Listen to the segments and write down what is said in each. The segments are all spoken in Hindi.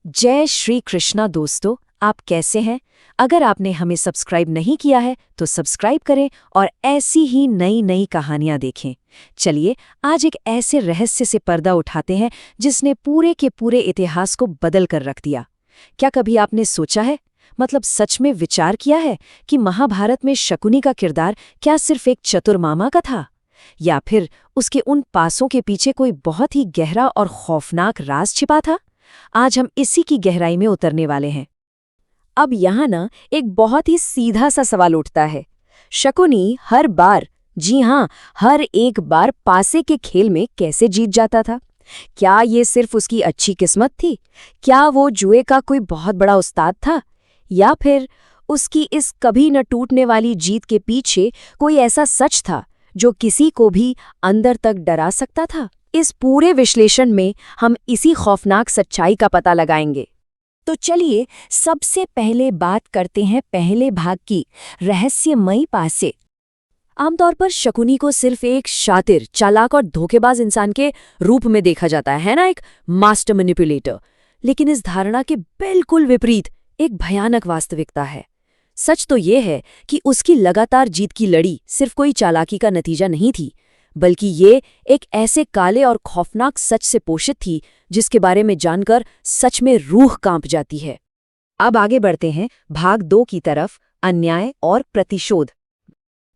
जय श्री कृष्णा दोस्तों, आप कैसे हैं? अगर आपने हमें सब्सक्राइब नहीं किया है तो सब्सक्राइब करें और ऐसी ही नई नई कहानियां देखें। चलिए आज एक ऐसे रहस्य से पर्दा उठाते हैं जिसने पूरे के पूरे इतिहास को बदल कर रख दिया। क्या कभी आपने सोचा है, मतलब सच में विचार किया है कि महाभारत में शकुनी का किरदार क्या सिर्फ एक चतुर मामा का था, या फिर उसके उन पासों के पीछे कोई बहुत ही गहरा और खौफनाक राज छिपा था? आज हम इसी की गहराई में उतरने वाले हैं। अब यहाँ ना एक बहुत ही सीधा सा सवाल उठता है, शकुनी हर बार, जी हाँ, हर एक बार पासे के खेल में कैसे जीत जाता था? क्या ये सिर्फ उसकी अच्छी किस्मत थी? क्या वो जुए का कोई बहुत बड़ा उस्ताद था? या फिर उसकी इस कभी न टूटने वाली जीत के पीछे कोई ऐसा सच था जो किसी को भी अंदर तक डरा सकता था? इस पूरे विश्लेषण में हम इसी खौफनाक सच्चाई का पता लगाएंगे। तो चलिए सबसे पहले बात करते हैं पहले भाग की, रहस्यमयी पासे। आमतौर पर शकुनी को सिर्फ एक शातिर, चालाक और धोखेबाज इंसान के रूप में देखा जाता है ना, एक मास्टर मैनिपुलेटर। लेकिन इस धारणा के बिल्कुल विपरीत एक भयानक वास्तविकता है। सच तो ये है कि उसकी लगातार जीत की लड़ी सिर्फ कोई चालाकी का नतीजा नहीं थी, बल्कि ये एक ऐसे काले और खौफनाक सच से पोषित थी जिसके बारे में जानकर सच में रूह कांप जाती है। अब आगे बढ़ते हैं भाग 2 की तरफ, अन्याय और प्रतिशोध।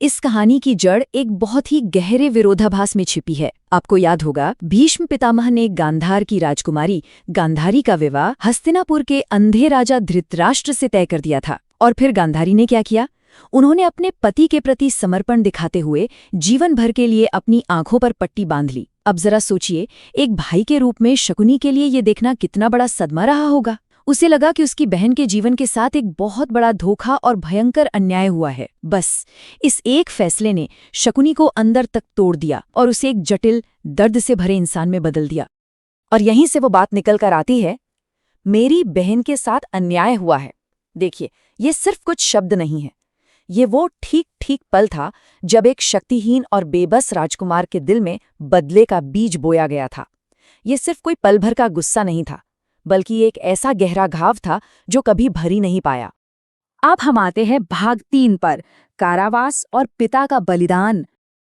इस कहानी की जड़ एक बहुत ही गहरे विरोधाभास में छिपी है। आपको याद होगा, भीष्म पितामह ने गांधार की राजकुमारी गांधारी का विवाह हस्तिनापुर के अंधे राजा धृतराष्ट्र से तय कर दिया था। और फिर गांधारी ने क्या किया? उन्होंने अपने पति के प्रति समर्पण दिखाते हुए जीवन भर के लिए अपनी आंखों पर पट्टी बांध ली। अब जरा सोचिए, एक भाई के रूप में शकुनी के लिए ये देखना कितना बड़ा सदमा रहा होगा। उसे लगा कि उसकी बहन के जीवन के साथ एक बहुत बड़ा धोखा और भयंकर अन्याय हुआ है। बस इस एक फैसले ने शकुनी को अंदर तक तोड़ दिया और उसे एक जटिल, दर्द से भरे इंसान में बदल दिया। और यहीं से वो बात निकल कर आती है, मेरी बहन के साथ अन्याय हुआ है। देखिए, ये सिर्फ कुछ शब्द नहीं है, ये वो ठीक पल था जब एक शक्तिहीन और बेबस राजकुमार के दिल में बदले का बीज बोया गया था। ये सिर्फ कोई पल भर का गुस्सा नहीं था, बल्कि एक ऐसा गहरा घाव था जो कभी भर ही नहीं पाया। अब हम आते हैं भाग 3 पर, कारावास और पिता का बलिदान।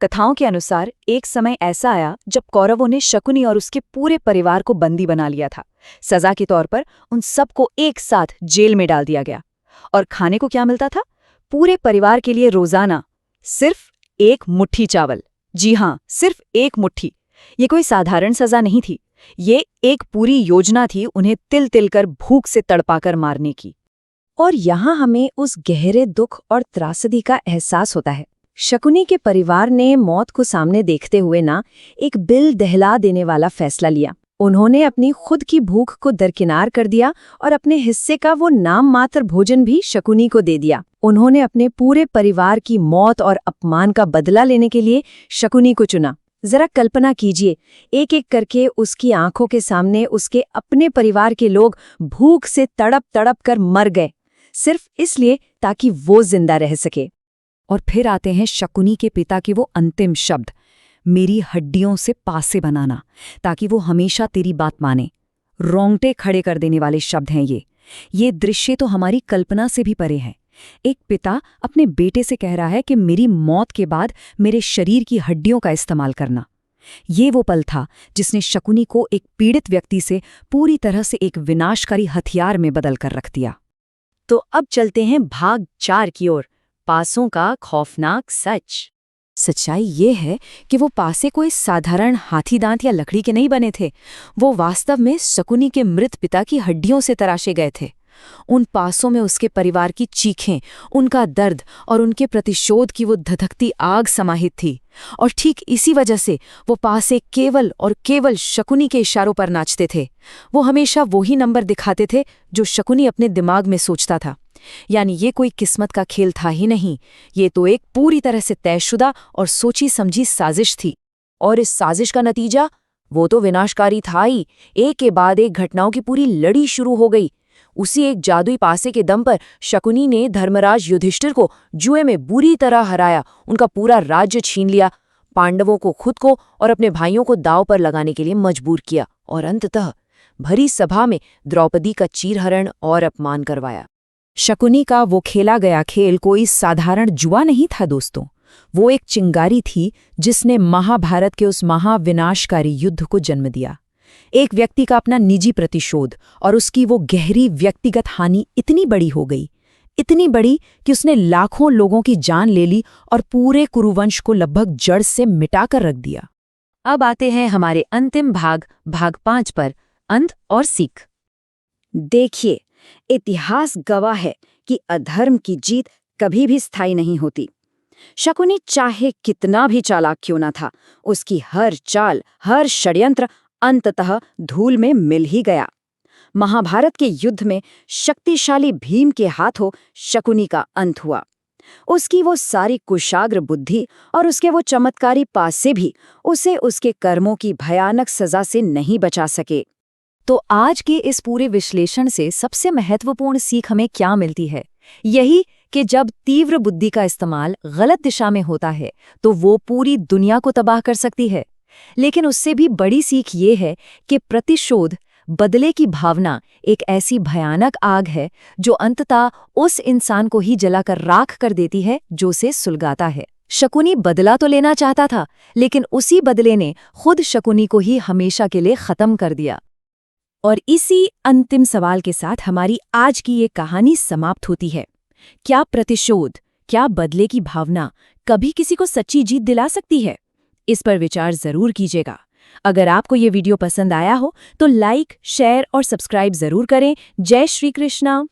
कथाओं के अनुसार एक समय ऐसा आया जब कौरवों ने शकुनी और उसके पूरे परिवार को बंदी बना लिया था। सजा के तौर पर उन सबको एक साथ जेल में डाल दिया गया। और खाने को क्या मिलता था? पूरे परिवार के लिए रोजाना सिर्फ एक मुट्ठी चावल। जी हाँ, सिर्फ एक मुट्ठी। ये कोई साधारण सजा नहीं थी, ये एक पूरी योजना थी उन्हें तिल तिल कर भूख से तड़पाकर मारने की। और यहाँ हमें उस गहरे दुख और त्रासदी का एहसास होता है। शकुनी के परिवार ने मौत को सामने देखते हुए ना एक दिल दहला देने वाला फैसला लिया। उन्होंने अपनी खुद की भूख को दरकिनार कर दिया और अपने हिस्से का वो नाम मात्र भोजन भी शकुनी को दे दिया। उन्होंने अपने पूरे परिवार की मौत और अपमान का बदला लेने के लिए शकुनी को चुना। जरा कल्पना कीजिए, एक एक करके उसकी आंखों के सामने उसके अपने परिवार के लोग भूख से तड़प तड़प कर मर गए, सिर्फ इसलिए ताकि वो जिंदा रह सके। और फिर आते हैं शकुनी के पिता के वो अंतिम शब्द, मेरी हड्डियों से पासे बनाना ताकि वो हमेशा तेरी बात माने। रोंगटे खड़े कर देने वाले शब्द हैं ये दृश्य तो हमारी कल्पना से भी परे है। एक पिता अपने बेटे से कह रहा है कि मेरी मौत के बाद मेरे शरीर की हड्डियों का इस्तेमाल करना। ये वो पल था जिसने शकुनी को एक पीड़ित व्यक्ति से पूरी तरह से एक विनाशकारी हथियार में बदल कर रख दिया। तो अब चलते हैं भाग 4 की ओर, पासों का खौफनाक सच। सच्चाई ये है कि वो पासे कोई साधारण हाथी दांत या लकड़ी के नहीं बने थे। वो वास्तव में शकुनी के मृत पिता की हड्डियों से तराशे गए थे। उन पासों में उसके परिवार की चीखें, उनका दर्द और उनके प्रतिशोध की वो धधकती आग समाहित थी। और ठीक इसी वजह से वो पासे केवल और केवल शकुनी के इशारों पर नाचते थे। वो हमेशा वही नंबर दिखाते थे जो शकुनी अपने दिमाग में सोचता था। यानी ये कोई किस्मत का खेल था ही नहीं, ये तो एक पूरी तरह से तयशुदा और सोची समझी साजिश थी। और इस साजिश का नतीजा वो तो विनाशकारी था ही। एक के बाद एक घटनाओं की पूरी लड़ी शुरू हो गई। उसी एक जादुई पासे के दम पर शकुनी ने धर्मराज युधिष्ठिर को जुए में बुरी तरह हराया, उनका पूरा राज्य छीन लिया, पांडवों को खुद को और अपने भाइयों को दांव पर लगाने के लिए मजबूर किया और अंततः भरी सभा में द्रौपदी का चीरहरण और अपमान करवाया। शकुनी का वो खेला गया खेल कोई साधारण जुआ नहीं था दोस्तों, वो एक चिंगारी थी जिसने महाभारत के उस महाविनाशकारी युद्ध को जन्म दिया। एक व्यक्ति का अपना निजी प्रतिशोध और उसकी वो गहरी व्यक्तिगत हानि इतनी बड़ी हो गई, इतनी बड़ी कि उसने लाखों लोगों की जान ले ली और पूरे कुरुवंश को लगभग जड़ से मिटाकर रख दिया। अब आते हैं हमारे अंतिम भाग 5 पर, अंत और सीख। देखिए, इतिहास गवाह है कि अधर्म की जीत कभी भी स्थायी नहीं होती। शकुनी चाहे कितना भी चालाक क्यों न था, उसकी हर चाल, हर षड्यंत्र अंततः धूल में मिल ही गया। महाभारत के युद्ध में शक्तिशाली भीम के हाथों शकुनी का अंत हुआ। उसकी वो सारी कुशाग्र बुद्धि और उसके वो चमत्कारी पासे भी उसे उसके कर्मों की भयानक सजा से नहीं बचा सके। तो आज के इस पूरे विश्लेषण से सबसे महत्वपूर्ण सीख हमें क्या मिलती है? यही कि जब तीव्र बुद्धि का इस्तेमाल गलत दिशा में होता है तो वो पूरी दुनिया को तबाह कर सकती है। लेकिन उससे भी बड़ी सीख ये है कि प्रतिशोध, बदले की भावना एक ऐसी भयानक आग है जो अंततः उस इंसान को ही जलाकर राख कर देती है जो उसे सुलगाता है। शकुनी बदला तो लेना चाहता था, लेकिन उसी बदले ने खुद शकुनी को ही हमेशा के लिए खत्म कर दिया। और इसी अंतिम सवाल के साथ हमारी आज की ये कहानी समाप्त होती है। क्या प्रतिशोध, क्या बदले की भावना कभी किसी को सच्ची जीत दिला सकती है? इस पर विचार जरूर कीजिएगा। अगर आपको ये वीडियो पसंद आया हो तो लाइक, शेयर और सब्सक्राइब जरूर करें। जय श्री कृष्णा।